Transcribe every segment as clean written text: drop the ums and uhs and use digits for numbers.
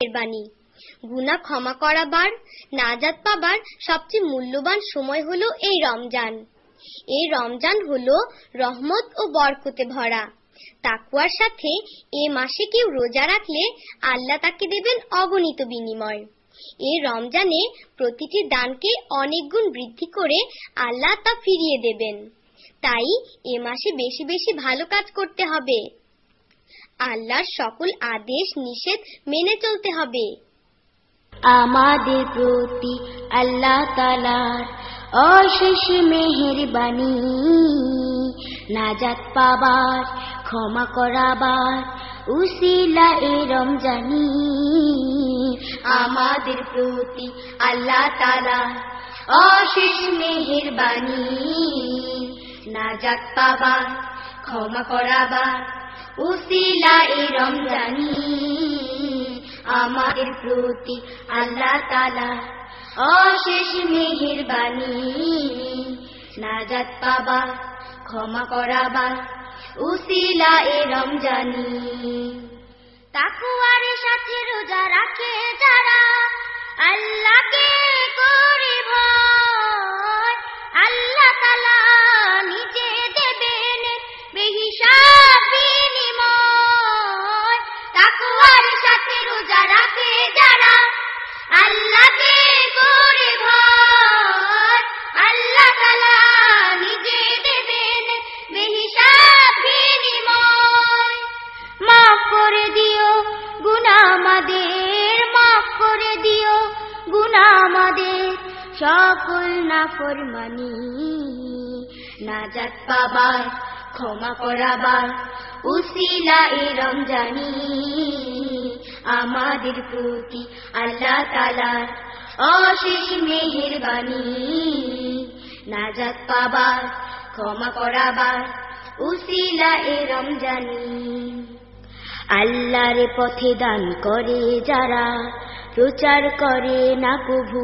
বাণী। গুনাহ ক্ষমা করাবার, নাজাত পাবার সবচেয়ে মূল্যবান সময় হলো এই রমজান। এই রমজান হলো রহমত ও বরকতে ভরা। তাকওয়ার সাথে এই মাসে কেউ রোজা রাখলে আল্লাহ তাকে দেবেন অগণিত বিনিময়। এই রমজানে প্রতিটি দানকে অনেক গুণ বৃদ্ধি করে আল্লাহ তা ফিরিয়ে দেবেন। তাই এ মাসে বেশি বেশি ভালো কাজ করতে হবে। আল্লাহর সকল আদেশ নিষেধ মেনে চলতে হবে। আমাদের প্রতি আল্লাহ তাআলার অশেষ মেহেরবানি, নাজাত পাবার, ক্ষমা করাবার উসিলা এ রমজানি। আমাদের প্রতি আল্লাহ তাআলার অশেষ মেহেরবানি, নাজাত পাবার, ক্ষমা করাবার উসিলা এ রমজানি। আমাদের প্রতি আল্লাহ তাআলা অশেষ মেহেরবানি, নাজাত পাবার, ক্ষমা করাবার উসিলা এ রমজানি। তাকওয়ার সাথে রোজা রাখে যারা, আল্লাহকে করে ভয়, আল্লাহ তাআলা নিজে দেবেন বেহিসাব বিনিময়। তাকওয়ার সাথে রোজা রাখে যারা, আল্লাহকে করে ভয়, আল্লাহ তাআলা নিজে দেবেন বেহিসাব বিনিময়। মাফ করে দিও গুনাহ আমাদের, মাফ করে দিও গুনাহ আমাদের সকল নাফরমানি, নাজাত পাবার, ক্ষমা করাবার উসিলা এ রমজানি। আমাদের প্রতি আল্লাহ তাআলার অশেষ মেহেরবানি, নাজাত পাবার, ক্ষমা করাবার উসিলা এ রমজানি। আল্লাহর পথে দান করে যারা, প্রচার করে না কভু,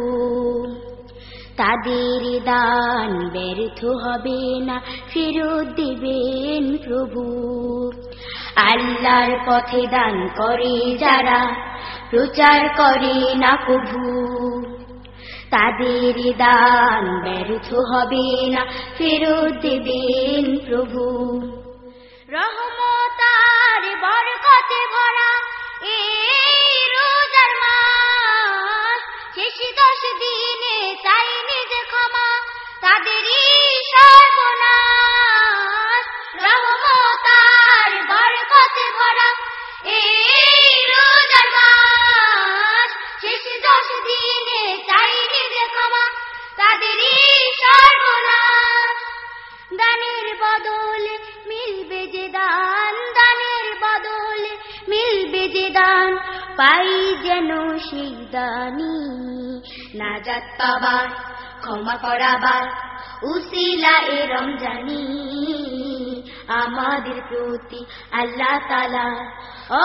তাদের দান ব্যর্থ হবে না, ফেরত দিবেন প্রভু। আল্লাহর পথে দান করে যারা, প্রচার করে না কভু, তাদের দান ব্যর্থ হবে না, ফেরত দিবেন প্রভু। রহমত আর বরকতে ভরা এই রোজার মাস, শেষ 10 দিনে চাই নিজে ক্ষমা, তাদেরই সর্বনাশ। রহমত আর বরকতে ভরা এই রোজার মাস, শেষ 10 দিনে চাই নিজে ক্ষমা, তাদেরই সর্বনাশ। দানের বদলে মিলবে যে দান, দানের বদলে মিলবে যে দান, পাই যেন সেই দানি। নাজাত পাবার, ক্ষমা করাবার উসিলা এ রমজানি। আমাদের প্রতি আল্লাহ তাআলা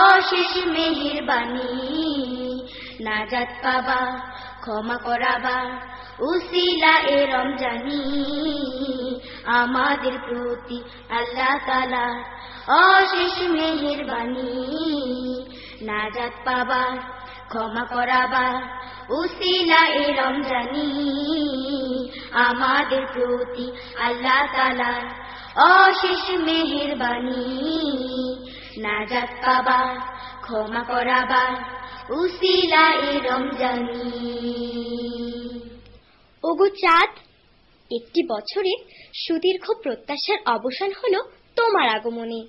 অশেষ মেহেরবানি, নাজাত পাবার, ক্ষমা করাবার উসিলা এ রমজানি। আমাদের প্রতি আল্লাহ তাআলা অশেষ মেহেরবানি, নাজাত পাবার, ক্ষমা করাবার উসিলা এ রমজানি। আমাদের প্রতি আল্লাহ তাআলা অশেষ মেহেরবানি, নাজাত পাবার, ক্ষমা করাবার উসিলা এ রমজানি। ওগো চাঁদ, একটি বছরের সুদীর্ঘ প্রত্যাশার অবসান হলো তোমার আগমনে।